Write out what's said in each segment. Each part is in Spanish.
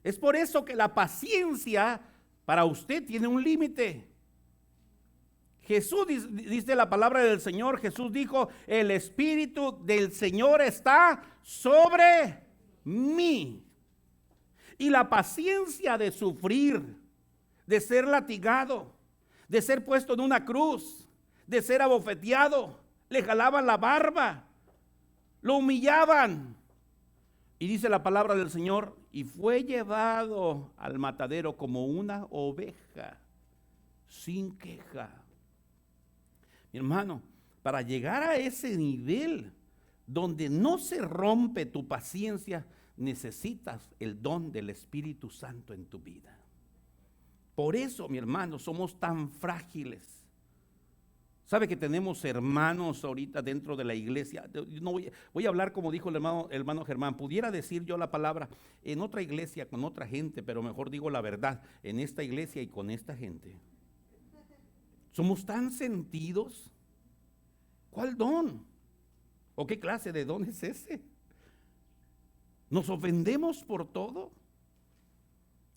Es por eso que la paciencia para usted tiene un límite. Jesús dice la palabra del Señor, Jesús dijo, el Espíritu del Señor está sobre mí. Y la paciencia de sufrir, de ser latigado, de ser puesto en una cruz, de ser abofeteado, le jalaban la barba, lo humillaban. Y dice la palabra del Señor, y fue llevado al matadero como una oveja, sin queja. Mi hermano, para llegar a ese nivel donde no se rompe tu paciencia, necesitas el don del Espíritu Santo en tu vida. Por eso, mi hermano, somos tan frágiles. ¿Sabe que tenemos hermanos ahorita dentro de la iglesia? No voy a hablar como dijo el hermano Germán. Pudiera decir yo la palabra en otra iglesia con otra gente, pero mejor digo la verdad, en esta iglesia y con esta gente. Somos tan sentidos. ¿Cuál don? ¿O qué clase de don es ese? ¿Nos ofendemos por todo?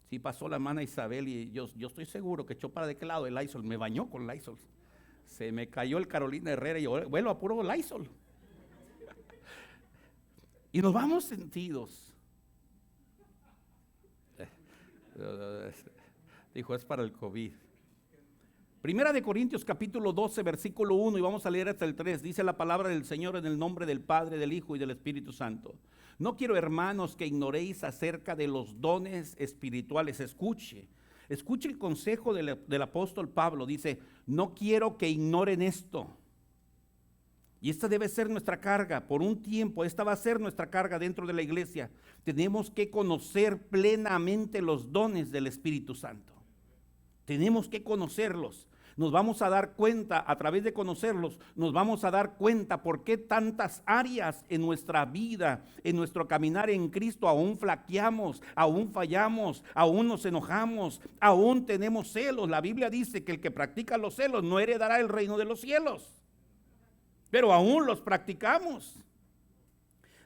Sí, pasó la hermana Isabel y yo estoy seguro que echó para de qué lado el Lysol, me bañó con Lysol. Se me cayó el Carolina Herrera y yo vuelo a puro Lysol. Y nos vamos sentidos. Dijo, es para el COVID. Primera de Corintios capítulo 12 versículo 1 y vamos a leer hasta el 3. Dice la palabra del Señor en el nombre del Padre, del Hijo y del Espíritu Santo. No quiero, hermanos, que ignoréis acerca de los dones espirituales. Escuche el consejo del apóstol Pablo. Dice, no quiero que ignoren esto. Y esta debe ser nuestra carga por un tiempo. Esta va a ser nuestra carga dentro de la iglesia. Tenemos que conocer plenamente los dones del Espíritu Santo. Tenemos que conocerlos. Nos vamos a dar cuenta, a través de conocerlos, nos vamos a dar cuenta por qué tantas áreas en nuestra vida, en nuestro caminar en Cristo, aún flaqueamos, aún fallamos, aún nos enojamos, aún tenemos celos. La Biblia dice que el que practica los celos no heredará el reino de los cielos, pero aún los practicamos.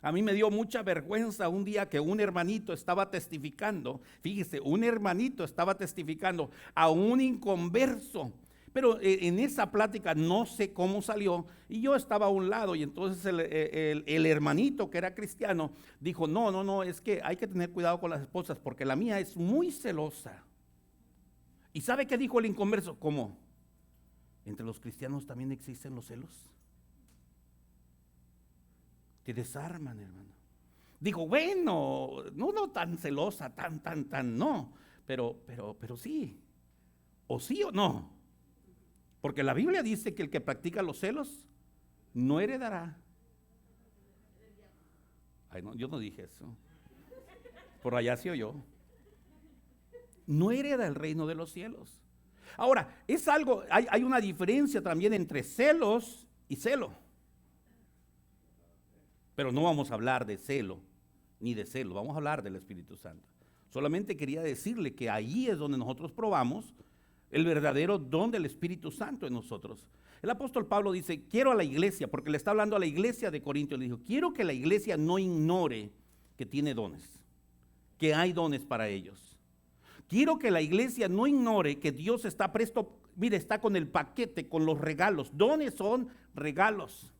A mí me dio mucha vergüenza un día que un hermanito estaba testificando, fíjese, un hermanito estaba testificando a un inconverso. Pero en esa plática no sé cómo salió y yo estaba a un lado y entonces el hermanito que era cristiano dijo, no, es que hay que tener cuidado con las esposas porque la mía es muy celosa. ¿Y sabe qué dijo el inconverso? ¿Cómo? ¿Entre los cristianos también existen los celos? Te desarman, hermano. Dijo, bueno, no tan celosa, no, pero sí, o sí o no. Porque la Biblia dice que el que practica los celos no heredará. Ay, no, yo no dije eso. Por allá se oyó. No hereda el reino de los cielos. Ahora, es algo, hay una diferencia también entre celos y celo. Pero no vamos a hablar de celo ni de celo, vamos a hablar del Espíritu Santo. Solamente quería decirle que ahí es donde nosotros probamos el verdadero don del Espíritu Santo en nosotros. El apóstol Pablo dice, quiero a la iglesia, porque le está hablando a la iglesia de Corinto, le dijo, quiero que la iglesia no ignore que tiene dones, que hay dones para ellos. Quiero que la iglesia no ignore que Dios está presto, mire, está con el paquete, con los regalos. Dones son regalos,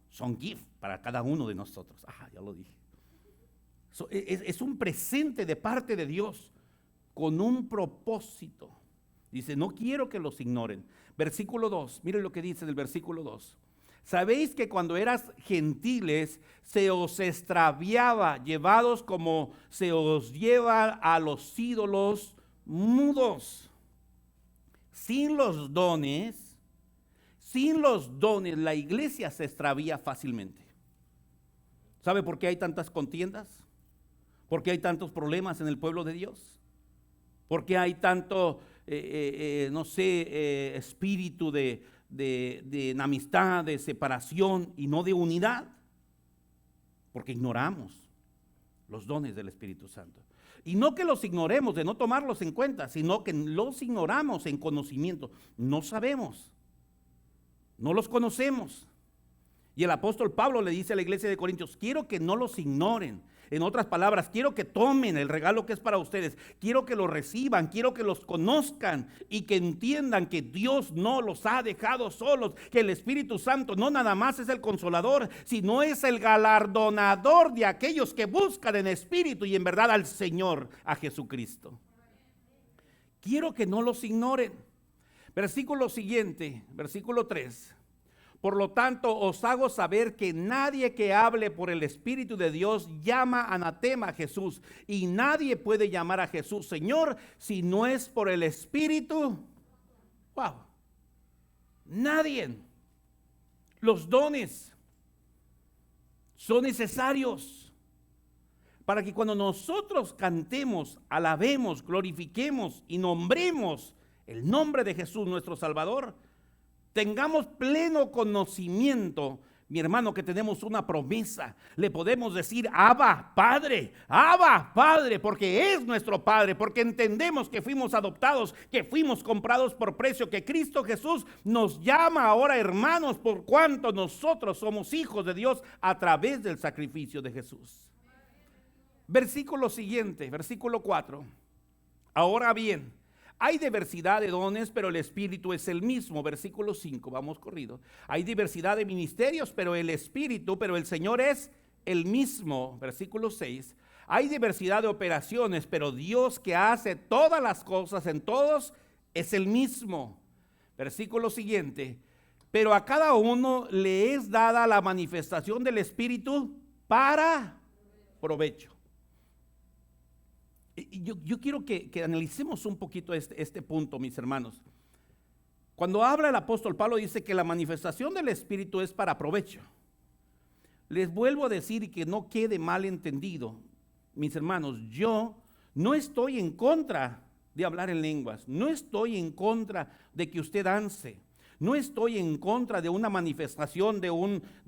son gift para cada uno de nosotros. Ya lo dije. Es un presente de parte de Dios con un propósito. Dice, no quiero que los ignoren. Versículo 2, miren lo que dice del versículo 2. Sabéis que cuando eras gentiles se os extraviaba, llevados como se os lleva a los ídolos mudos. Sin los dones la iglesia se extravía fácilmente. ¿Sabe por qué hay tantas contiendas? ¿Por qué hay tantos problemas en el pueblo de Dios? ¿Por qué hay tanto espíritu de enemistad, de separación y no de unidad? Porque ignoramos los dones del Espíritu Santo. Y no que los ignoremos, de no tomarlos en cuenta, sino que los ignoramos en conocimiento. No sabemos, no los conocemos. Y el apóstol Pablo le dice a la iglesia de Corintios, quiero que no los ignoren. En otras palabras, quiero que tomen el regalo que es para ustedes. Quiero que lo reciban, quiero que los conozcan y que entiendan que Dios no los ha dejado solos, que el Espíritu Santo no nada más es el consolador, sino es el galardonador de aquellos que buscan en espíritu y en verdad al Señor, a Jesucristo. Quiero que no los ignoren. Versículo siguiente, versículo 3. Por lo tanto, os hago saber que nadie que hable por el Espíritu de Dios llama anatema a Jesús. Y nadie puede llamar a Jesús Señor si no es por el Espíritu. Wow. Nadie. Los dones son necesarios para que cuando nosotros cantemos, alabemos, glorifiquemos y nombremos el nombre de Jesús nuestro Salvador, tengamos pleno conocimiento, mi hermano, que tenemos una promesa. Le podemos decir Abba, Padre, porque es nuestro Padre, porque entendemos que fuimos adoptados, que fuimos comprados por precio, que Cristo Jesús nos llama ahora hermanos, por cuanto nosotros somos hijos de Dios a través del sacrificio de Jesús. Versículo siguiente, versículo 4. Ahora bien, hay diversidad de dones, pero el Espíritu es el mismo. Versículo 5, vamos corrido. Hay diversidad de ministerios, pero el Espíritu, pero el Señor es el mismo. Versículo 6. Hay diversidad de operaciones, pero Dios que hace todas las cosas en todos es el mismo. Versículo siguiente. Pero a cada uno le es dada la manifestación del Espíritu para provecho. Yo quiero que analicemos un poquito este punto, mis hermanos. Cuando habla el apóstol Pablo, dice que la manifestación del Espíritu es para provecho. Les vuelvo a decir, y que no quede mal entendido, mis hermanos, yo no estoy en contra de hablar en lenguas, no estoy en contra de que usted dance, no estoy en contra de una manifestación, de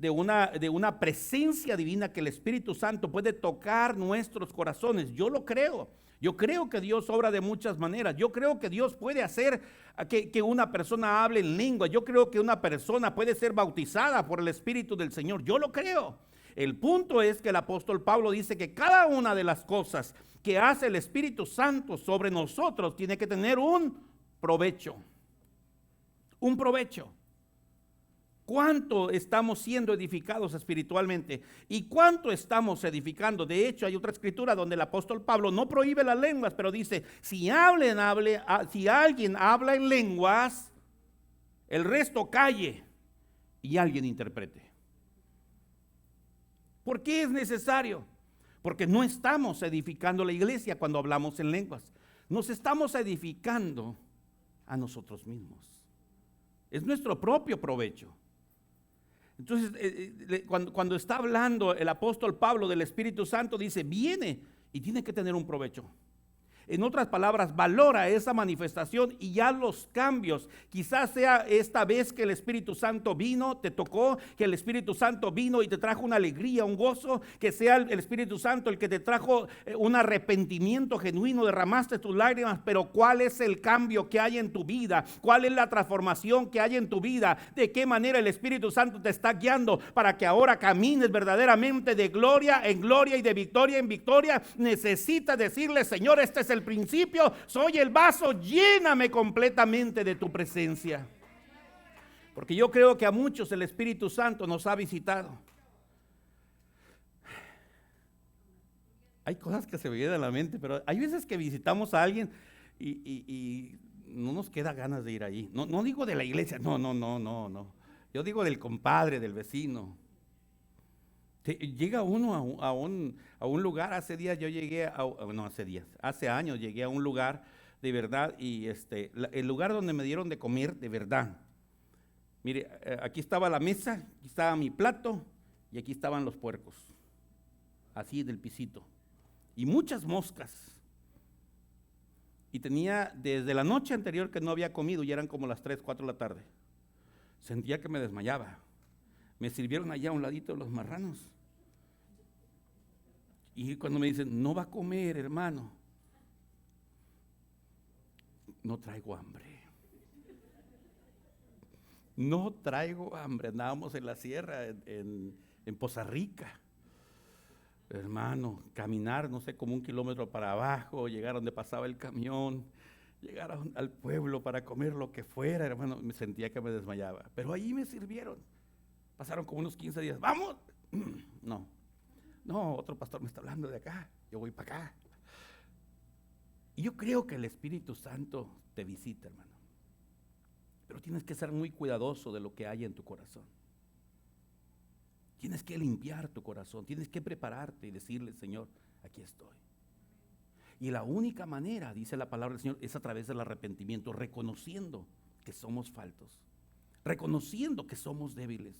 una presencia divina que el Espíritu Santo puede tocar nuestros corazones. Yo lo creo. Yo creo que Dios obra de muchas maneras. Yo creo que Dios puede hacer que una persona hable en lengua. Yo creo que una persona puede ser bautizada por el Espíritu del Señor. Yo lo creo. El punto es que el apóstol Pablo dice que cada una de las cosas que hace el Espíritu Santo sobre nosotros tiene que tener un provecho. Un provecho. ¿Cuánto estamos siendo edificados espiritualmente? ¿Y cuánto estamos edificando? De hecho, hay otra escritura donde el apóstol Pablo no prohíbe las lenguas, pero dice, si alguien habla en lenguas, el resto calle y alguien interprete. ¿Por qué es necesario? Porque no estamos edificando la iglesia cuando hablamos en lenguas. Nos estamos edificando a nosotros mismos. Es nuestro propio provecho. Entonces, cuando está hablando el apóstol Pablo del Espíritu Santo, dice, viene y tiene que tener un provecho. En otras palabras, valora esa manifestación y ya los cambios. Quizás sea esta vez que el Espíritu Santo vino, te tocó, que el Espíritu Santo vino y te trajo una alegría, un gozo, que sea el Espíritu Santo el que te trajo un arrepentimiento genuino, derramaste tus lágrimas, pero ¿cuál es el cambio que hay en tu vida? ¿Cuál es la transformación que hay en tu vida? ¿De qué manera el Espíritu Santo te está guiando para que ahora camines verdaderamente de gloria en gloria y de victoria en victoria? Necesitas decirle, Señor, este es el principio, soy el vaso, lléname completamente de tu presencia. Porque yo creo que a muchos el Espíritu Santo nos ha visitado. Hay cosas que se me vienen a la mente, pero hay veces que visitamos a alguien y no nos queda ganas de ir ahí. No digo de la iglesia, no. Yo digo del compadre, del vecino. Llega uno a un lugar. Hace días yo llegué hace años llegué a un lugar de verdad, y el lugar donde me dieron de comer de verdad. Mire, aquí estaba la mesa, aquí estaba mi plato y aquí estaban los puercos, así del pisito, y muchas moscas. Y tenía desde la noche anterior que no había comido, y eran como las 3, 4 de la tarde. Sentía que me desmayaba. Me sirvieron allá a un ladito los marranos. Y cuando me dicen, no va a comer, hermano, no traigo hambre. No traigo hambre. Andábamos en la sierra, en Poza Rica. hermano, caminar, no sé, como 1 kilómetro para abajo, llegar donde pasaba el camión, llegar al pueblo para comer lo que fuera, hermano, me sentía que me desmayaba. Pero ahí me sirvieron. Pasaron como unos 15 días. ¡Vamos! No, otro pastor me está hablando de acá, yo voy para acá. Y yo creo que el Espíritu Santo te visita, hermano. Pero tienes que ser muy cuidadoso de lo que hay en tu corazón. Tienes que limpiar tu corazón, tienes que prepararte y decirle, Señor, aquí estoy. Y la única manera, dice la palabra del Señor, es a través del arrepentimiento, reconociendo que somos faltos, reconociendo que somos débiles.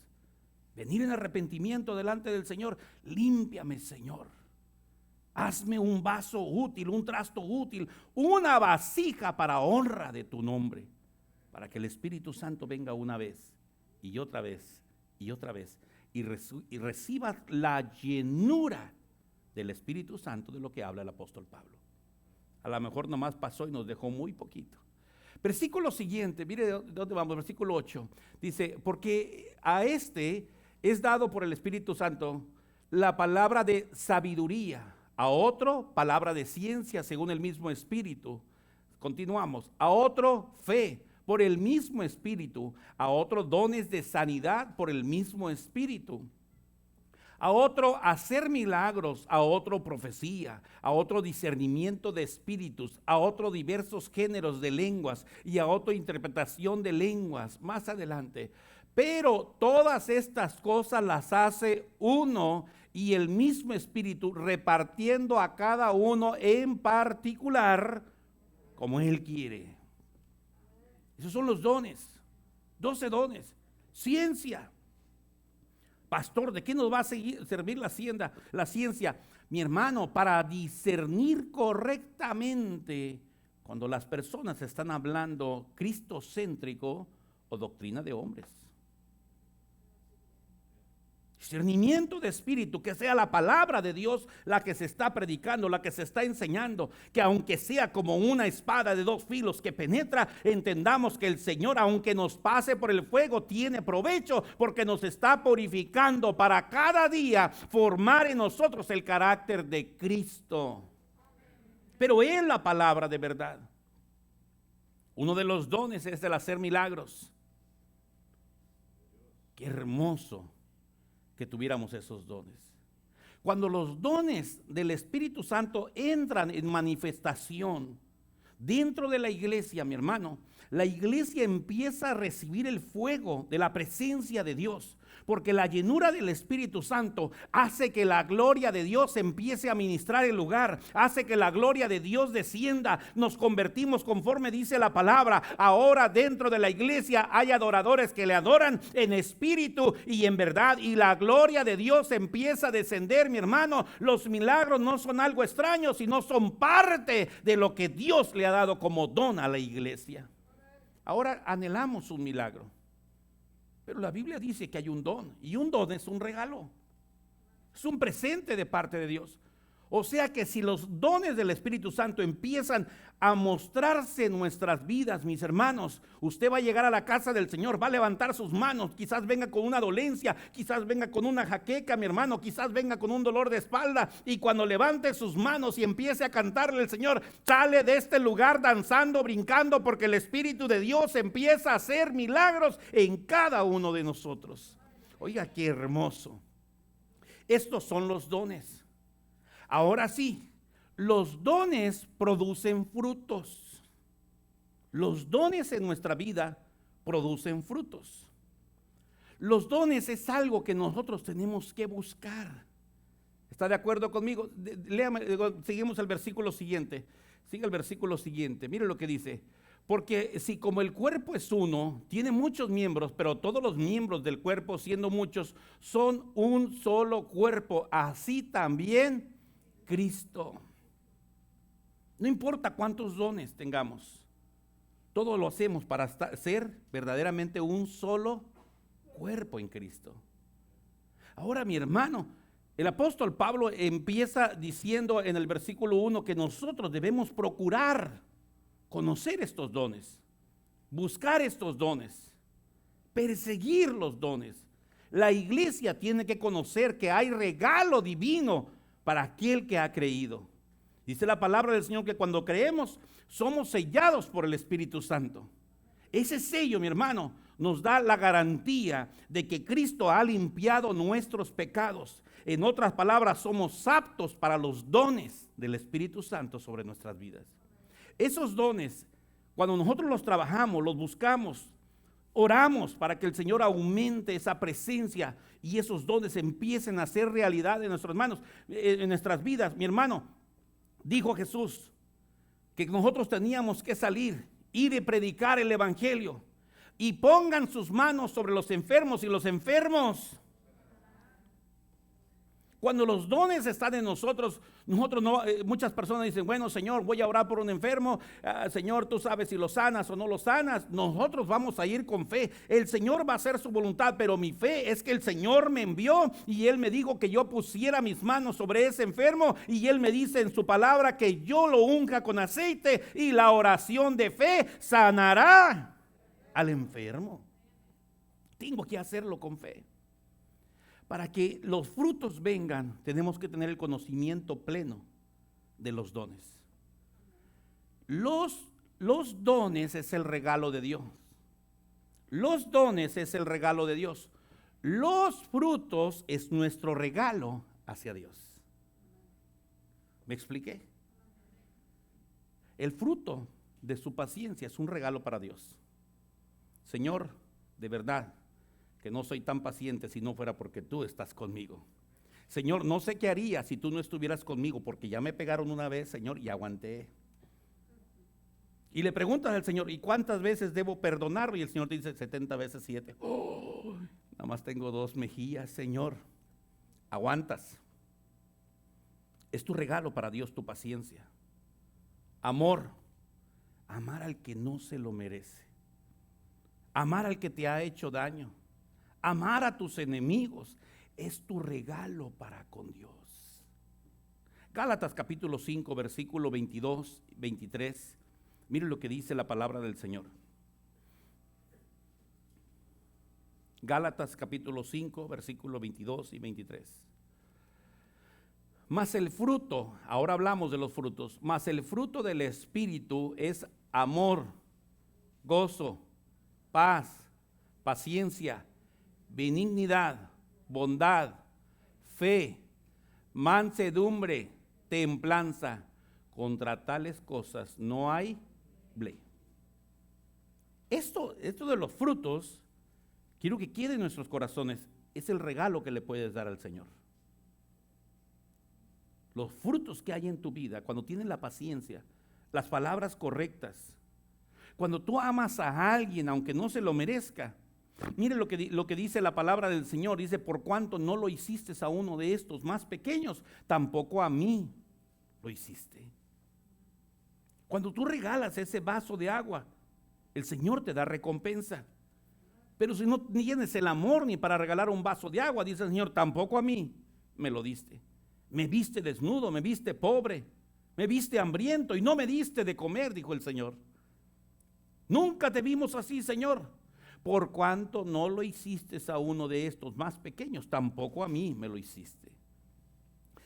Venir en arrepentimiento delante del Señor, límpiame, Señor. Hazme un vaso útil, un trasto útil, una vasija para honra de tu nombre, para que el Espíritu Santo venga una vez y otra vez y otra vez y reciba la llenura del Espíritu Santo, de lo que habla el apóstol Pablo. A lo mejor nomás pasó y nos dejó muy poquito. Versículo siguiente, mire de dónde vamos, versículo 8, dice, porque a este es dado por el Espíritu Santo la palabra de sabiduría, a otro palabra de ciencia según el mismo Espíritu. Continuamos, a otro fe por el mismo Espíritu, a otro dones de sanidad por el mismo Espíritu, a otro hacer milagros, a otro profecía, a otro discernimiento de espíritus, a otro diversos géneros de lenguas y a otro interpretación de lenguas. Más adelante, pero todas estas cosas las hace uno y el mismo Espíritu, repartiendo a cada uno en particular como Él quiere. Esos son los dones, 12 dones. Ciencia. Pastor, ¿de qué nos va a servir la ciencia? Mi hermano, para discernir correctamente cuando las personas están hablando cristocéntrico o doctrina de hombres. Discernimiento de espíritu, que sea la palabra de Dios la que se está predicando, la que se está enseñando, que aunque sea como una espada de 2 filos que penetra, entendamos que el Señor, aunque nos pase por el fuego, tiene provecho, porque nos está purificando para cada día formar en nosotros el carácter de Cristo. Pero es la palabra de verdad. Uno de los dones es el hacer milagros. Qué hermoso que tuviéramos esos dones. Cuando los dones del Espíritu Santo entran en manifestación dentro de la iglesia, mi hermano, la iglesia empieza a recibir el fuego de la presencia de Dios, porque la llenura del Espíritu Santo hace que la gloria de Dios empiece a ministrar el lugar, hace que la gloria de Dios descienda. Nos convertimos conforme dice la palabra. Ahora dentro de la iglesia hay adoradores que le adoran en espíritu y en verdad, y la gloria de Dios empieza a descender, mi hermano. Los milagros no son algo extraño, sino son parte de lo que Dios le ha dado como don a la iglesia. Ahora anhelamos un milagro, pero la Biblia dice que hay un don, y un don es un regalo, es un presente de parte de Dios. O sea que si los dones del Espíritu Santo empiezan a mostrarse en nuestras vidas, mis hermanos, usted va a llegar a la casa del Señor, va a levantar sus manos, quizás venga con una dolencia, quizás venga con una jaqueca, mi hermano, quizás venga con un dolor de espalda, y cuando levante sus manos y empiece a cantarle al Señor, sale de este lugar danzando, brincando, porque el Espíritu de Dios empieza a hacer milagros en cada uno de nosotros. Oiga, qué hermoso. Estos son los dones. Ahora sí, los dones producen frutos. Los dones en nuestra vida producen frutos. Los dones es algo que nosotros tenemos que buscar. ¿Está de acuerdo conmigo? Léame, seguimos el versículo siguiente. Sigue el versículo siguiente. Mire lo que dice. Porque si como el cuerpo es uno, tiene muchos miembros, pero todos los miembros del cuerpo, siendo muchos, son un solo cuerpo, así también Cristo. No importa cuántos dones tengamos, todo lo hacemos para ser verdaderamente un solo cuerpo en Cristo. Ahora, mi hermano, el apóstol Pablo empieza diciendo en el versículo 1 que nosotros debemos procurar conocer estos dones, buscar estos dones, perseguir los dones. La iglesia tiene que conocer que hay regalo divino para aquel que ha creído. Dice la palabra del Señor que cuando creemos somos sellados por el Espíritu Santo. Ese sello, mi hermano, nos da la garantía de que Cristo ha limpiado nuestros pecados. En otras palabras, somos aptos para los dones del Espíritu Santo sobre nuestras vidas. Esos dones, cuando nosotros los trabajamos, los buscamos, oramos para que el Señor aumente esa presencia y esos dones empiecen a ser realidad en nuestras manos, en nuestras vidas. Mi hermano, dijo Jesús que nosotros teníamos que salir, ir y predicar el evangelio, y pongan sus manos sobre los enfermos y los enfermos. Cuando los dones están en nosotros no, muchas personas dicen, bueno, Señor, voy a orar por un enfermo, Señor, tú sabes si lo sanas o no lo sanas. Nosotros vamos a ir con fe, el Señor va a hacer su voluntad, pero mi fe es que el Señor me envió y Él me dijo que yo pusiera mis manos sobre ese enfermo, y Él me dice en su palabra que yo lo unja con aceite, y la oración de fe sanará al enfermo. Tengo que hacerlo con fe. Para que los frutos vengan, tenemos que tener el conocimiento pleno de los dones. Los dones es el regalo de Dios. Los dones es el regalo de Dios. Los frutos es nuestro regalo hacia Dios. ¿Me expliqué? El fruto de su paciencia es un regalo para Dios. Señor, de verdad, que no soy tan paciente si no fuera porque tú estás conmigo. Señor, no sé qué haría si tú no estuvieras conmigo, porque ya me pegaron una vez, Señor, y aguanté. Y le preguntas al Señor, ¿y cuántas veces debo perdonar? Y el Señor te dice 70 veces 7. Nada más tengo 2 mejillas, Señor. Aguantas. Es tu regalo para Dios, tu paciencia. Amor. Amar al que no se lo merece. Amar al que te ha hecho daño. Amar a tus enemigos es tu regalo para con Dios. Gálatas capítulo 5, versículo 22, 23. Mire lo que dice la palabra del Señor. Gálatas capítulo 5, versículo 22 y 23. Mas el fruto, ahora hablamos de los frutos, mas el fruto del Espíritu es amor, gozo, paz, paciencia, benignidad, bondad, fe, mansedumbre, templanza. Contra tales cosas no hay ley. Esto de los frutos, quiero que quede en nuestros corazones, es el regalo que le puedes dar al Señor. Los frutos que hay en tu vida, cuando tienes la paciencia, las palabras correctas, cuando tú amas a alguien aunque no se lo merezca. Mire lo que dice la palabra del Señor. Dice, por cuanto no lo hiciste a uno de estos más pequeños, tampoco a mí lo hiciste. Cuando tú regalas ese vaso de agua, el Señor te da recompensa. Pero si no tienes el amor ni para regalar un vaso de agua, dice el Señor, tampoco a mí me lo diste. Me viste desnudo, me viste pobre, me viste hambriento y no me diste de comer, dijo el Señor. Nunca te vimos así, Señor. Por cuanto no lo hiciste a uno de estos más pequeños, tampoco a mí me lo hiciste.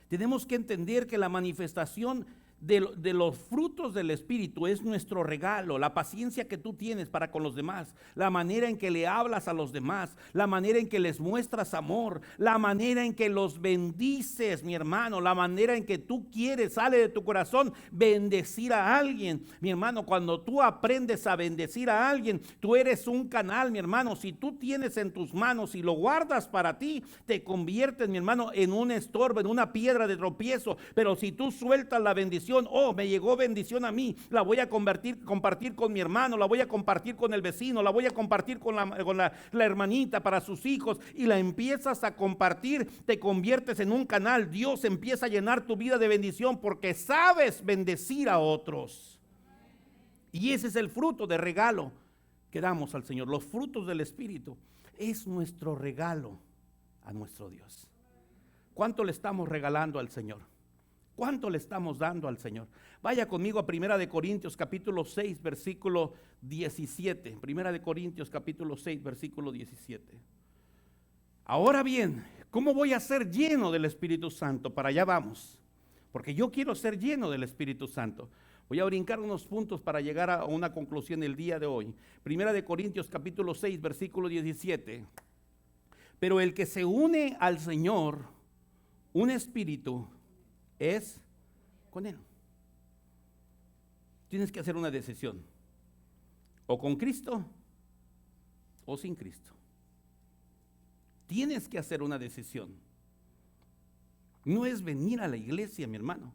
Tenemos que entender que la manifestación de los frutos del Espíritu es nuestro regalo, la paciencia que tú tienes para con los demás, la manera en que le hablas a los demás, la manera en que les muestras amor, la manera en que los bendices, mi hermano, la manera en que tú quieres, sale de tu corazón, bendecir a alguien. Mi hermano, cuando tú aprendes a bendecir a alguien, tú eres un canal, mi hermano. Si tú tienes en tus manos y lo guardas para ti, te conviertes, mi hermano, en un estorbo, en una piedra de tropiezo. Pero si tú sueltas la bendición, me llegó bendición a mí, la voy a compartir con mi hermano, la voy a compartir con el vecino, la voy a compartir con la hermanita para sus hijos, y la empiezas a compartir, te conviertes en un canal. Dios empieza a llenar tu vida de bendición porque sabes bendecir a otros. Y ese es el fruto de regalo que damos al Señor. Los frutos del Espíritu es nuestro regalo a nuestro Dios. ¿Cuánto le estamos regalando al Señor? ¿Cuánto le estamos dando al Señor? Vaya conmigo a 1 Corintios capítulo 6, versículo 17. 1 Corintios capítulo 6, versículo 17. Ahora bien, ¿Cómo voy a ser lleno del Espíritu Santo? Para allá vamos, porque yo quiero ser lleno del Espíritu Santo. Voy a brincar unos puntos para llegar a una conclusión el día de hoy. Primera de Corintios capítulo 6, versículo 17. Pero el que se une al Señor, un espíritu, es con Él. Tienes que hacer una decisión, o con Cristo o sin Cristo. Tienes que hacer una decisión. No es venir a la iglesia, mi hermano,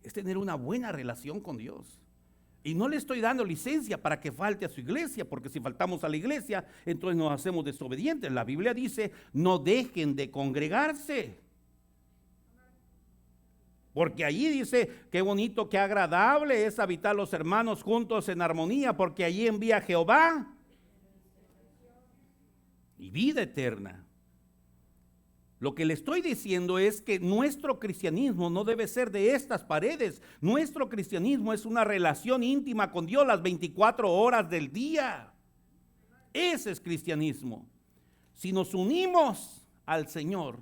es tener una buena relación con Dios. Y no le estoy dando licencia para que falte a su iglesia, porque si faltamos a la iglesia, entonces nos hacemos desobedientes. La Biblia dice, no dejen de congregarse. Porque allí dice, qué bonito, qué agradable es habitar los hermanos juntos en armonía, porque allí envía Jehová y vida eterna. Lo que le estoy diciendo es que nuestro cristianismo no debe ser de estas paredes. Nuestro cristianismo es una relación íntima con Dios las 24 horas del día. Ese es cristianismo. Si nos unimos al Señor,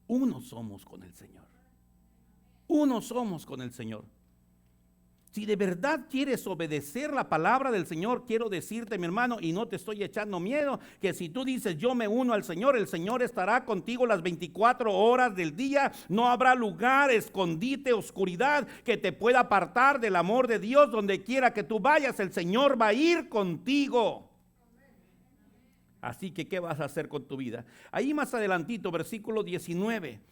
uno somos con el Señor. Uno somos con el Señor. Si de verdad quieres obedecer la palabra del Señor, quiero decirte, mi hermano, y no te estoy echando miedo, que si tú dices yo me uno al Señor, el Señor estará contigo las 24 horas del día. No habrá lugar, escondite, oscuridad que te pueda apartar del amor de Dios. Donde quiera que tú vayas, el Señor va a ir contigo. Así que, ¿qué vas a hacer con tu vida? Ahí más adelantito, versículo 19.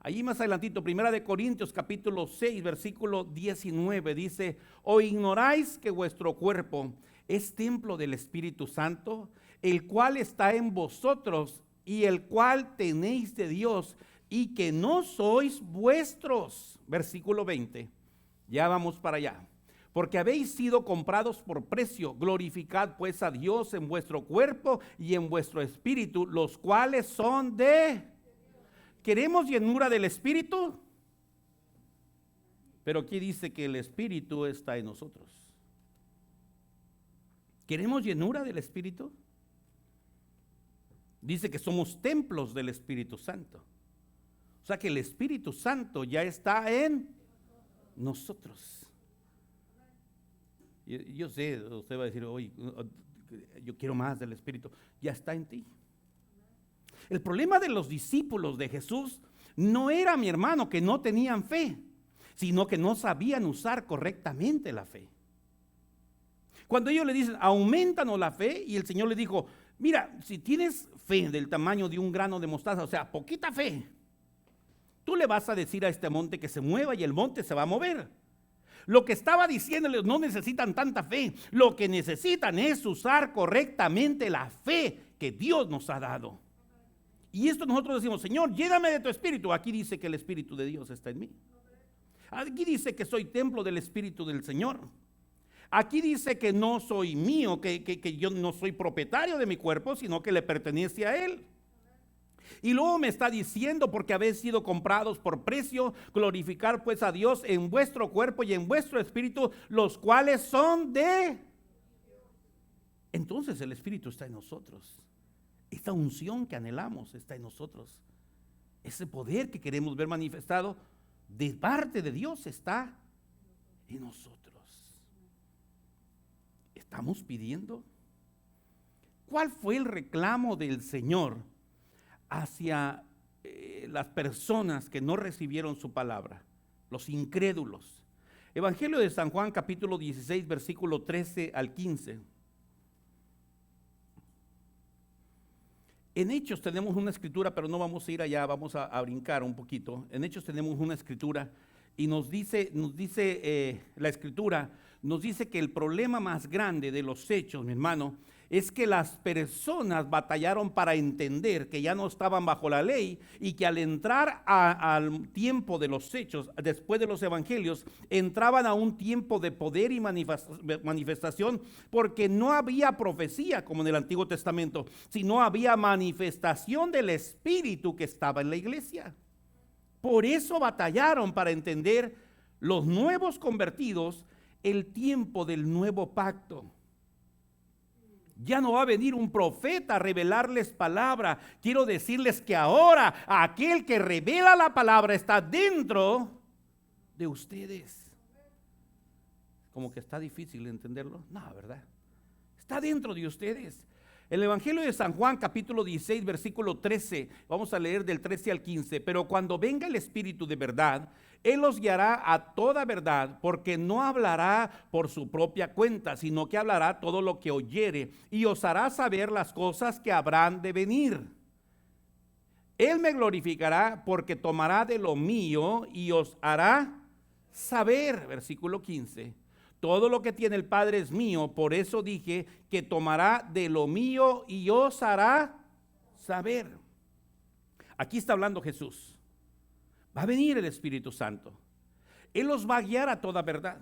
Allí más adelantito, Primera de Corintios capítulo 6, versículo 19, dice, ¿o ignoráis que vuestro cuerpo es templo del Espíritu Santo, el cual está en vosotros y el cual tenéis de Dios, y que no sois vuestros? Versículo 20, ya vamos para allá. Porque habéis sido comprados por precio, glorificad pues a Dios en vuestro cuerpo y en vuestro espíritu, los cuales son de... ¿Queremos llenura del Espíritu? Pero aquí dice que el Espíritu está en nosotros. ¿Queremos llenura del Espíritu? Dice que somos templos del Espíritu Santo. O sea que el Espíritu Santo ya está en nosotros. Yo sé, usted va a decir, oye, yo quiero más del Espíritu. Ya está en ti. El problema de los discípulos de Jesús no era, mi hermano, que no tenían fe, sino que no sabían usar correctamente la fe. Cuando ellos le dicen, aumentanos la fe, y el Señor le dijo, mira, si tienes fe del tamaño de un grano de mostaza, o sea, poquita fe, tú le vas a decir a este monte que se mueva y el monte se va a mover. Lo que estaba diciéndoles, no necesitan tanta fe, lo que necesitan es usar correctamente la fe que Dios nos ha dado. Y esto nosotros decimos, Señor, lléname de tu Espíritu. Aquí dice que el Espíritu de Dios está en mí. Aquí dice que soy templo del Espíritu del Señor. Aquí dice que no soy mío, que yo no soy propietario de mi cuerpo, sino que le pertenece a Él. Y luego me está diciendo, porque habéis sido comprados por precio, glorificar pues a Dios en vuestro cuerpo y en vuestro espíritu, los cuales son de... Entonces el Espíritu está en nosotros. Esta unción que anhelamos está en nosotros. Ese poder que queremos ver manifestado de parte de Dios está en nosotros. ¿Estamos pidiendo? ¿Cuál fue el reclamo del Señor hacia las personas que no recibieron su palabra? Los incrédulos. Evangelio de San Juan capítulo 16 versículo 13 al 15. En Hechos tenemos una escritura, pero no vamos a ir allá, vamos a brincar un poquito. En Hechos tenemos una escritura y nos dice la escritura, nos dice que el problema más grande de los hechos, mi hermano, es que las personas batallaron para entender que ya no estaban bajo la ley y que al entrar al tiempo de los hechos, después de los evangelios, entraban a un tiempo de poder y manifestación, porque no había profecía como en el Antiguo Testamento, sino había manifestación del Espíritu que estaba en la iglesia. Por eso batallaron para entender los nuevos convertidos el tiempo del nuevo pacto. Ya no va a venir un profeta a revelarles palabra. Quiero decirles que ahora aquel que revela la palabra está dentro de ustedes. Como que está difícil entenderlo. No, ¿verdad? Está dentro de ustedes. El Evangelio de San Juan, capítulo 16, versículo 13. Vamos a leer del 13 al 15. Pero cuando venga el Espíritu de verdad, Él los guiará a toda verdad, porque no hablará por su propia cuenta, sino que hablará todo lo que oyere, y os hará saber las cosas que habrán de venir. Él me glorificará, porque tomará de lo mío y os hará saber. Versículo 15. Todo lo que tiene el Padre es mío, por eso dije que tomará de lo mío y os hará saber. Aquí está hablando Jesús. Va a venir el Espíritu Santo. Él los va a guiar a toda verdad.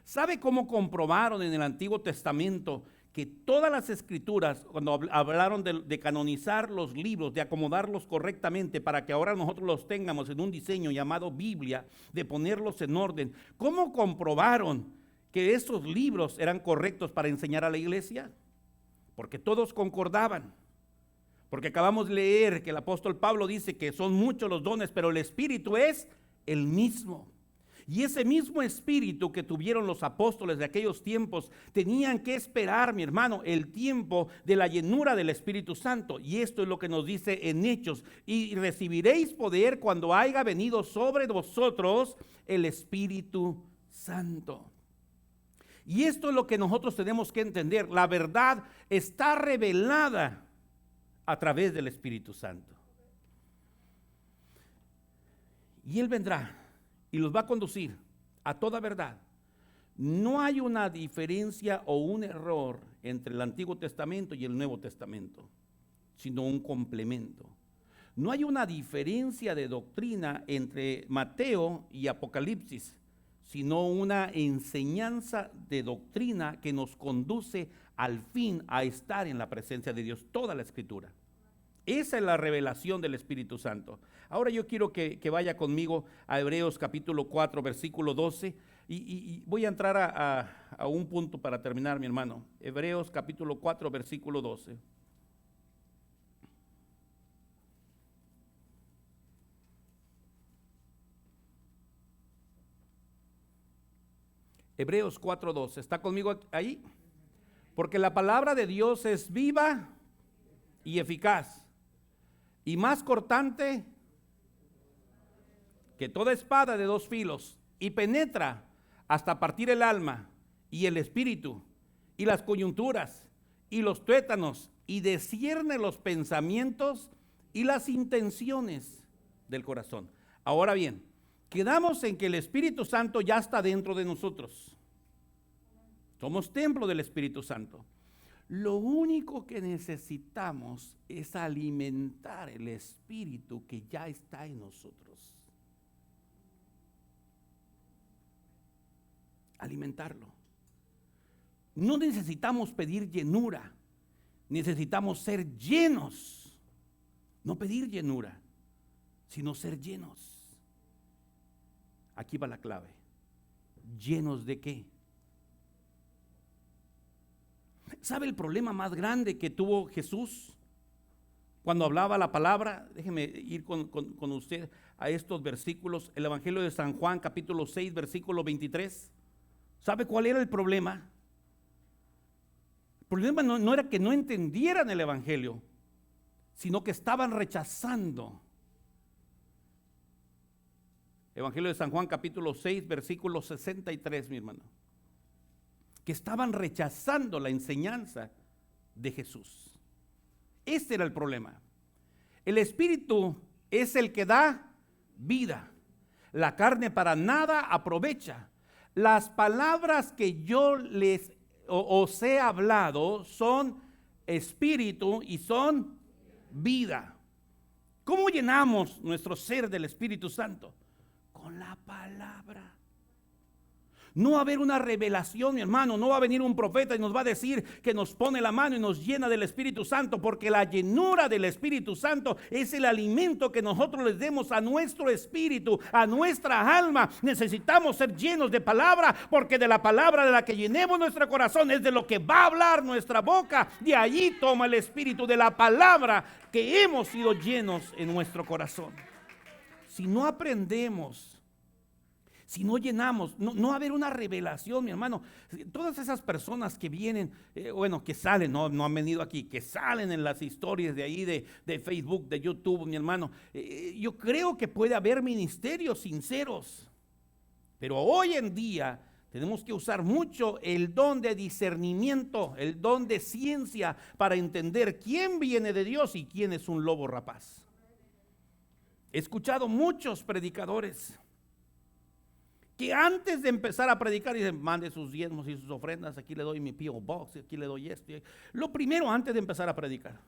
¿Sabe cómo comprobaron en el Antiguo Testamento que todas las escrituras, cuando hablaron de canonizar los libros, de acomodarlos correctamente para que ahora nosotros los tengamos en un diseño llamado Biblia, de ponerlos en orden? ¿Cómo comprobaron que esos libros eran correctos para enseñar a la iglesia? Porque todos concordaban. Porque acabamos de leer que el apóstol Pablo dice que son muchos los dones, pero el Espíritu es el mismo. Y ese mismo Espíritu que tuvieron los apóstoles de aquellos tiempos, tenían que esperar, mi hermano, el tiempo de la llenura del Espíritu Santo. Y esto es lo que nos dice en Hechos: y recibiréis poder cuando haya venido sobre vosotros el Espíritu Santo. Y esto es lo que nosotros tenemos que entender. La verdad está revelada a través del Espíritu Santo. Y Él vendrá y los va a conducir a toda verdad. No hay una diferencia o un error entre el Antiguo Testamento y el Nuevo Testamento, sino un complemento. No hay una diferencia de doctrina entre Mateo y Apocalipsis, sino una enseñanza de doctrina que nos conduce al fin a estar en la presencia de Dios, toda la Escritura. Esa es la revelación del Espíritu Santo. Ahora yo quiero que vaya conmigo a Hebreos capítulo 4, versículo 12, y voy a entrar a un punto para terminar, mi hermano. Hebreos capítulo 4, versículo 12. Hebreos 4:12, ¿está conmigo ahí? Porque la palabra de Dios es viva y eficaz, y más cortante que toda espada de dos filos, y penetra hasta partir el alma y el espíritu, y las coyunturas, y los tuétanos, y discierne los pensamientos y las intenciones del corazón. Ahora bien, quedamos en que el Espíritu Santo ya está dentro de nosotros. Somos templo del Espíritu Santo. Lo único que necesitamos es alimentar el Espíritu que ya está en nosotros. Alimentarlo. No necesitamos pedir llenura, necesitamos ser llenos. No pedir llenura, sino ser llenos. Aquí va la clave. ¿Llenos de qué? ¿Sabe el problema más grande que tuvo Jesús cuando hablaba la palabra? Déjeme ir con usted a estos versículos. El Evangelio de San Juan, capítulo 6, versículo 23. ¿Sabe cuál era el problema? El problema no era que no entendieran el Evangelio, sino que estaban rechazando. Evangelio de San Juan, capítulo 6, versículo 63, mi hermano. Que estaban rechazando la enseñanza de Jesús. Este era el problema. El Espíritu es el que da vida. La carne para nada aprovecha. Las palabras que yo os he hablado son espíritu y son vida. ¿Cómo llenamos nuestro ser del Espíritu Santo? Con la palabra. No va a haber una revelación, mi hermano. No va a venir un profeta y nos va a decir que nos pone la mano y nos llena del Espíritu Santo, porque la llenura del Espíritu Santo es el alimento que nosotros les demos a nuestro espíritu, a nuestra alma. Necesitamos ser llenos de palabra, porque de la palabra de la que llenemos nuestro corazón es de lo que va a hablar nuestra boca. De allí toma el Espíritu, de la palabra que hemos sido llenos en nuestro corazón. Si no aprendemos, si no llenamos, no va a haber una revelación, mi hermano. Todas esas personas que vienen, que salen, no han venido aquí, que salen en las historias de ahí, de Facebook, de YouTube, mi hermano. Yo creo que puede haber ministerios sinceros, pero hoy en día tenemos que usar mucho el don de discernimiento, el don de ciencia, para entender quién viene de Dios y quién es un lobo rapaz. He escuchado muchos predicadores que antes de empezar a predicar dicen: mande sus diezmos y sus ofrendas, aquí le doy mi P.O. Box, aquí le doy esto. Lo primero, antes de empezar a predicar,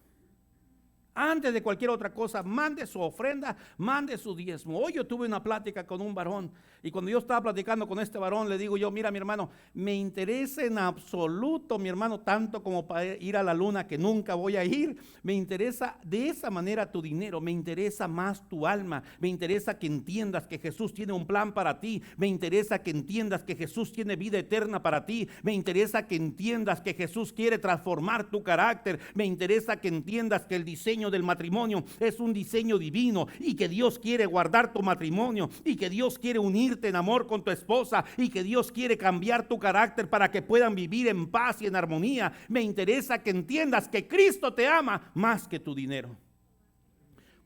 antes de cualquier otra cosa, mande su ofrenda, mande su diezmo. Hoy yo tuve una plática con un varón, y cuando yo estaba platicando con este varón, le digo yo: mira, mi hermano, me interesa en absoluto, mi hermano, tanto como para ir a la luna, que nunca voy a ir. Me interesa de esa manera tu dinero, me interesa más tu alma, me interesa que entiendas que Jesús tiene un plan para ti, me interesa que entiendas que Jesús tiene vida eterna para ti, me interesa que entiendas que Jesús quiere transformar tu carácter, me interesa que entiendas que el diseño del matrimonio es un diseño divino, y que Dios quiere guardar tu matrimonio, y que Dios quiere unirte en amor con tu esposa, y que Dios quiere cambiar tu carácter para que puedan vivir en paz y en armonía. Me interesa que entiendas que Cristo te ama más que tu dinero,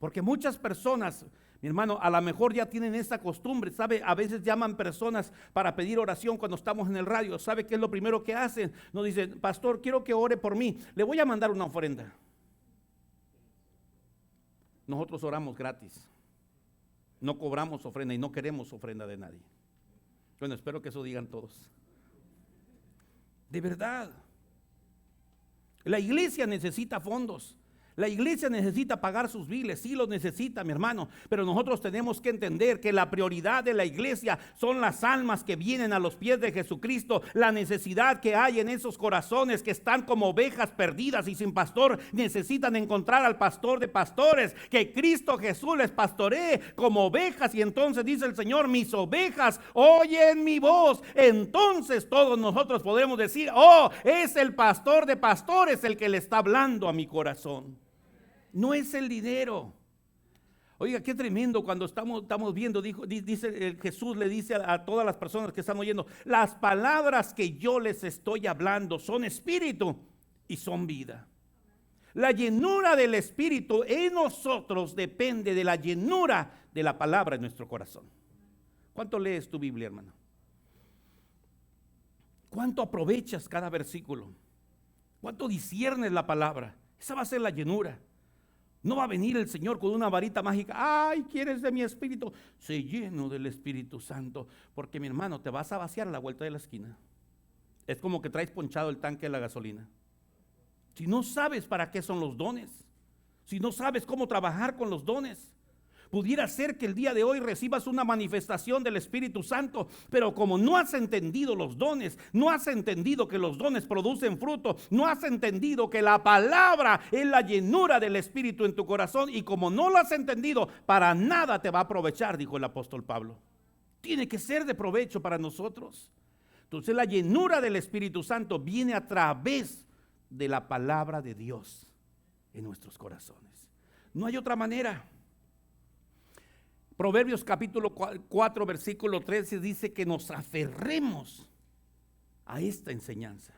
porque muchas personas, mi hermano, a lo mejor ya tienen esa costumbre, ¿sabe? A veces llaman personas para pedir oración cuando estamos en el radio. ¿Sabe qué es lo primero que hacen? Nos dicen: pastor, quiero que ore por mí, le voy a mandar una ofrenda. Nosotros oramos gratis, no cobramos ofrenda y no queremos ofrenda de nadie. Bueno, espero que eso digan todos. De verdad, la iglesia necesita fondos. La iglesia necesita pagar sus biles, sí los necesita, mi hermano, pero nosotros tenemos que entender que la prioridad de la iglesia son las almas que vienen a los pies de Jesucristo. La necesidad que hay en esos corazones que están como ovejas perdidas y sin pastor, necesitan encontrar al pastor de pastores, que Cristo Jesús les pastoree como ovejas. Y entonces dice el Señor: mis ovejas oyen mi voz. Entonces todos nosotros podremos decir: oh, es el pastor de pastores el que le está hablando a mi corazón. No es el dinero. Oiga, qué tremendo cuando estamos viendo, dice Jesús le dice a todas las personas que están oyendo: las palabras que yo les estoy hablando son espíritu y son vida. La llenura del Espíritu en nosotros depende de la llenura de la palabra en nuestro corazón. ¿Cuánto lees tu Biblia, hermano? ¿Cuánto aprovechas cada versículo? ¿Cuánto disciernes la palabra? Esa va a ser la llenura. No va a venir el Señor con una varita mágica: ay, ¿quieres de mi espíritu? Sé lleno del Espíritu Santo. Porque, mi hermano, te vas a vaciar a la vuelta de la esquina. Es como que traes ponchado el tanque de la gasolina. Si no sabes para qué son los dones, si no sabes cómo trabajar con los dones, pudiera ser que el día de hoy recibas una manifestación del Espíritu Santo, pero como no has entendido los dones, no has entendido que los dones producen fruto, no has entendido que la palabra es la llenura del Espíritu en tu corazón, y como no lo has entendido, para nada te va a aprovechar, dijo el apóstol Pablo. Tiene que ser de provecho para nosotros. Entonces la llenura del Espíritu Santo viene a través de la palabra de Dios en nuestros corazones. No hay otra manera. Proverbios capítulo 4 versículo 13 dice que nos aferremos a esta enseñanza.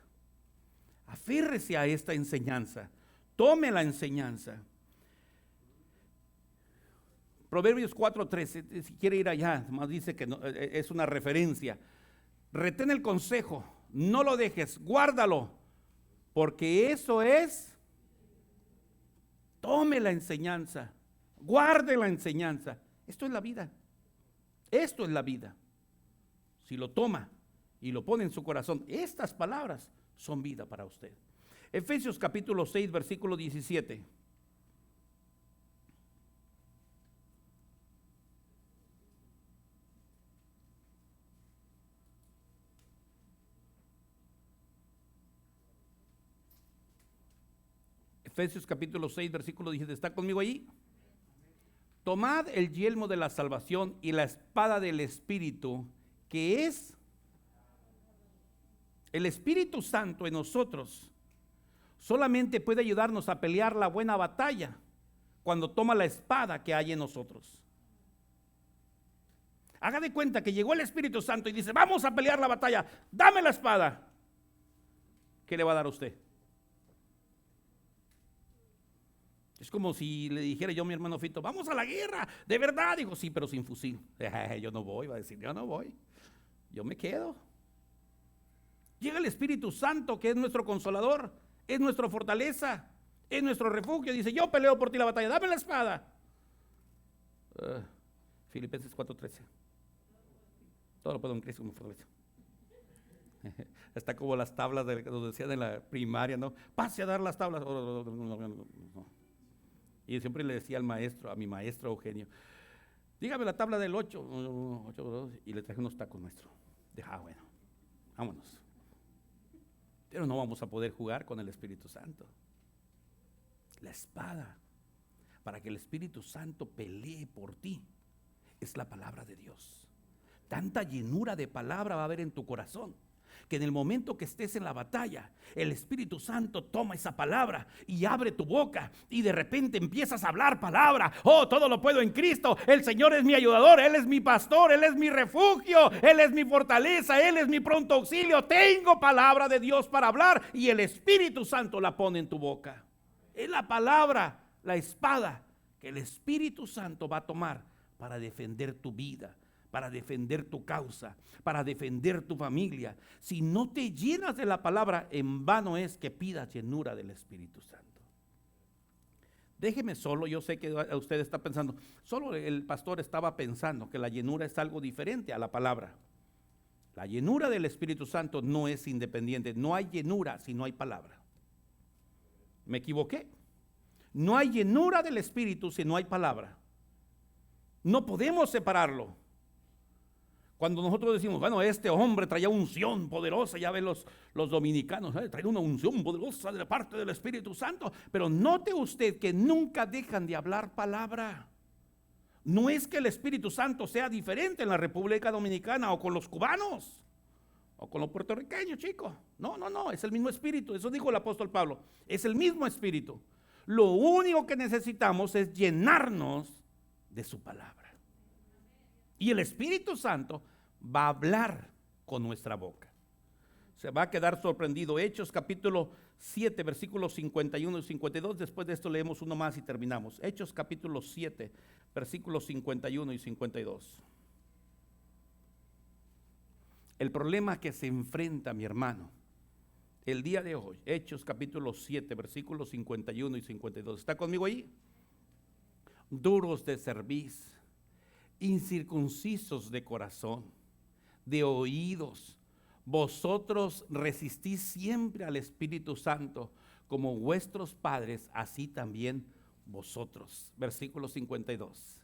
Aférrese a esta enseñanza. Tome la enseñanza. Proverbios 4:13, si quiere ir allá, más dice que no, es una referencia. Retén el consejo, no lo dejes, guárdalo, porque eso es. Tome la enseñanza, guarde la enseñanza. Esto es la vida. Esto es la vida. Si lo toma y lo pone en su corazón, estas palabras son vida para usted. Efesios capítulo 6, versículo 17. Efesios capítulo 6, versículo 10. ¿Está conmigo ahí? Tomad el yelmo de la salvación y la espada del Espíritu, que es el Espíritu Santo en nosotros. Solamente puede ayudarnos a pelear la buena batalla cuando toma la espada que hay en nosotros. Haga de cuenta que llegó el Espíritu Santo y dice: vamos a pelear la batalla, dame la espada. ¿Qué le va a dar a usted? Es como si le dijera yo a mi hermano Fito: vamos a la guerra, de verdad. Digo: sí, pero sin fusil. Yo no voy, va a decir: yo no voy, yo me quedo. Llega el Espíritu Santo, que es nuestro consolador, es nuestra fortaleza, es nuestro refugio. Dice: yo peleo por ti la batalla, dame la espada. Filipenses 4:13. Todo lo puedo en Cristo que me fortalece. Está como las tablas de lo decían en la primaria, ¿no? Pase a dar las tablas. Y siempre le decía al maestro, a mi maestro Eugenio: dígame la tabla del 8, y le traje unos tacos, maestro. Bueno, vámonos. Pero no vamos a poder jugar con el Espíritu Santo. La espada para que el Espíritu Santo pelee por ti es la palabra de Dios. Tanta llenura de palabra va a haber en tu corazón, que en el momento que estés en la batalla, el Espíritu Santo toma esa palabra y abre tu boca, y de repente empiezas a hablar palabra. Oh, todo lo puedo en Cristo, el Señor es mi ayudador, Él es mi pastor, Él es mi refugio, Él es mi fortaleza, Él es mi pronto auxilio. Tengo palabra de Dios para hablar, y el Espíritu Santo la pone en tu boca. Es la palabra, la espada que el Espíritu Santo va a tomar para defender tu vida, para defender tu causa, para defender tu familia. Si no te llenas de la palabra, en vano es que pidas llenura del Espíritu Santo. Déjeme solo, yo sé que usted está pensando, solo el pastor estaba pensando que la llenura es algo diferente a la palabra. La llenura del Espíritu Santo no es independiente, no hay llenura si no hay palabra. ¿Me equivoqué? No hay llenura del Espíritu si no hay palabra. No podemos separarlo. Cuando nosotros decimos: bueno, este hombre traía unción poderosa, ya ven los dominicanos, traen una unción poderosa de la parte del Espíritu Santo. Pero note usted que nunca dejan de hablar palabra. No es que el Espíritu Santo sea diferente en la República Dominicana o con los cubanos o con los puertorriqueños, chicos. No, es el mismo Espíritu. Eso dijo el apóstol Pablo, es el mismo Espíritu. Lo único que necesitamos es llenarnos de su palabra. Y el Espíritu Santo va a hablar con nuestra boca. Se va a quedar sorprendido. Hechos capítulo 7, versículos 51 y 52. Después de esto leemos uno más y terminamos. Hechos capítulo 7, versículos 51 y 52. El problema que se enfrenta, mi hermano, el día de hoy, Hechos capítulo 7, versículos 51 y 52. ¿Está conmigo ahí? Duros de cerviz, incircuncisos de corazón, de oídos, vosotros resistís siempre al Espíritu Santo, como vuestros padres, así también vosotros. Versículo 52.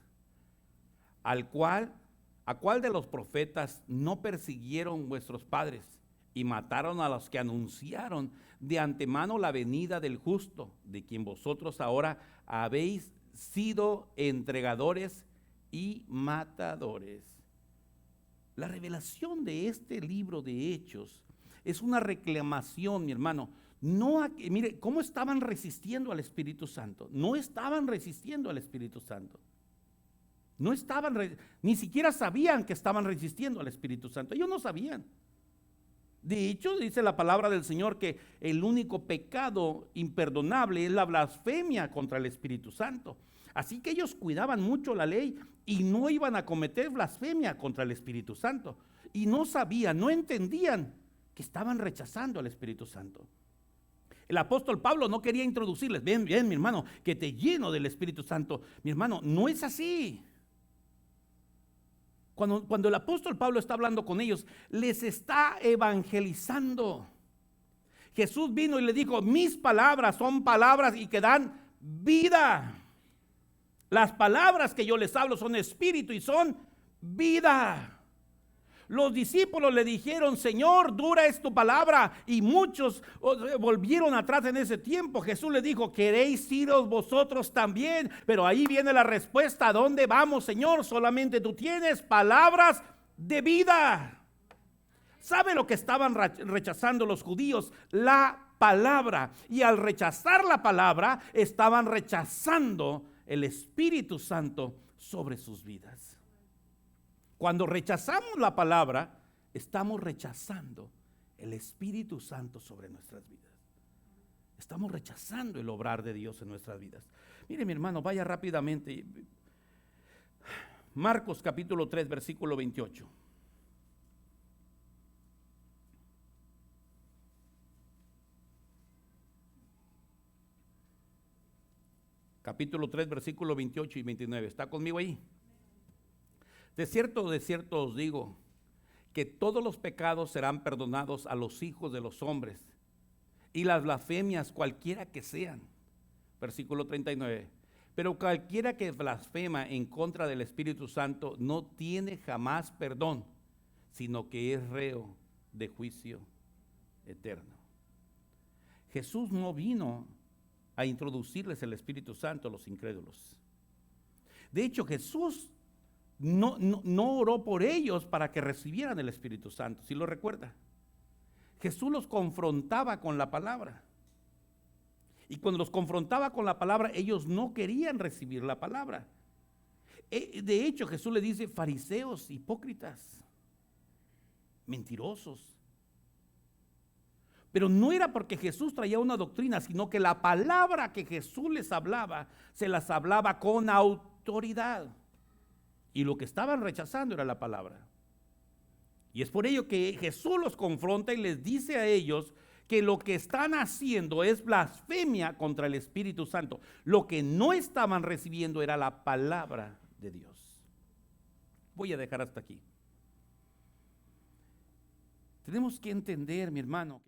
¿A cuál de los profetas no persiguieron vuestros padres y mataron a los que anunciaron de antemano la venida del justo, de quien vosotros ahora habéis sido entregadores y matadores? La revelación de este libro de Hechos es una reclamación, mi hermano. Mire cómo estaban resistiendo al Espíritu Santo. No estaban resistiendo al Espíritu Santo. Ni siquiera sabían que estaban resistiendo al Espíritu Santo. Ellos no sabían. De hecho, dice la palabra del Señor que el único pecado imperdonable es la blasfemia contra el Espíritu Santo. Así que ellos cuidaban mucho la ley y no iban a cometer blasfemia contra el Espíritu Santo. Y no sabían, no entendían que estaban rechazando al Espíritu Santo. El apóstol Pablo no quería introducirles: bien, mi hermano, que te lleno del Espíritu Santo. Mi hermano, no es así. Cuando el apóstol Pablo está hablando con ellos, les está evangelizando. Jesús vino y le dijo: mis palabras son palabras y que dan vida. Las palabras que yo les hablo son espíritu y son vida. Los discípulos le dijeron: Señor, dura es tu palabra. Y muchos volvieron atrás en ese tiempo. Jesús les dijo: ¿queréis iros vosotros también? Pero ahí viene la respuesta: ¿a dónde vamos, Señor? Solamente tú tienes palabras de vida. ¿Sabe lo que estaban rechazando los judíos? La palabra. Y al rechazar la palabra, estaban rechazando el Espíritu Santo sobre sus vidas. Cuando rechazamos la palabra, estamos rechazando el Espíritu Santo sobre nuestras vidas. Estamos rechazando el obrar de Dios en nuestras vidas. Mire, mi hermano, vaya rápidamente. Marcos capítulo 3, versículo 28. Capítulo 3, versículo 28 y 29. ¿Está conmigo ahí? De cierto os digo, que todos los pecados serán perdonados a los hijos de los hombres, y las blasfemias cualquiera que sean. Versículo 39. Pero cualquiera que blasfema en contra del Espíritu Santo no tiene jamás perdón, sino que es reo de juicio eterno. Jesús no vino a introducirles el Espíritu Santo a los incrédulos. De hecho, Jesús no oró por ellos para que recibieran el Espíritu Santo, si lo recuerda. Jesús los confrontaba con la palabra. Y cuando los confrontaba con la palabra, ellos no querían recibir la palabra. De hecho, Jesús le dice: fariseos, hipócritas, mentirosos. Pero no era porque Jesús traía una doctrina, sino que la palabra que Jesús les hablaba, se las hablaba con autoridad. Y lo que estaban rechazando era la palabra. Y es por ello que Jesús los confronta y les dice a ellos que lo que están haciendo es blasfemia contra el Espíritu Santo. Lo que no estaban recibiendo era la palabra de Dios. Voy a dejar hasta aquí. Tenemos que entender, mi hermano,